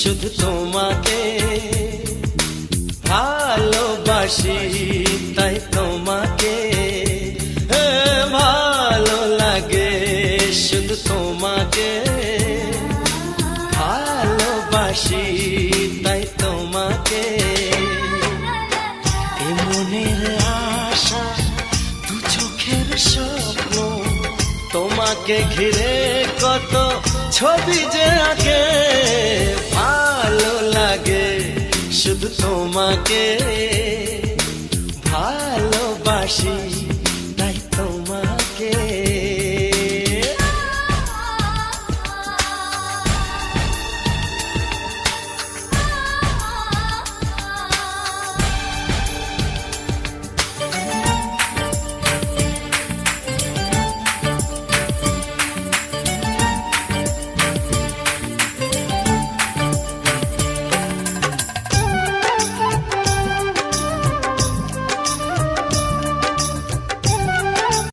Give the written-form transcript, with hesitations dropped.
শুধু তোমাকে ভালোবাসি, তাই তোমাকে ভালো লাগে, শুধু তোমাকে ভালোবাসি, তাই তোমাকে। এ মনের আশা, দু চোখের স্বপ্ন, তোমাকে ঘিরে কত ছবি যে আঁকে, ভালো লাগে, শুধু তোমাকে ভালোবাসি।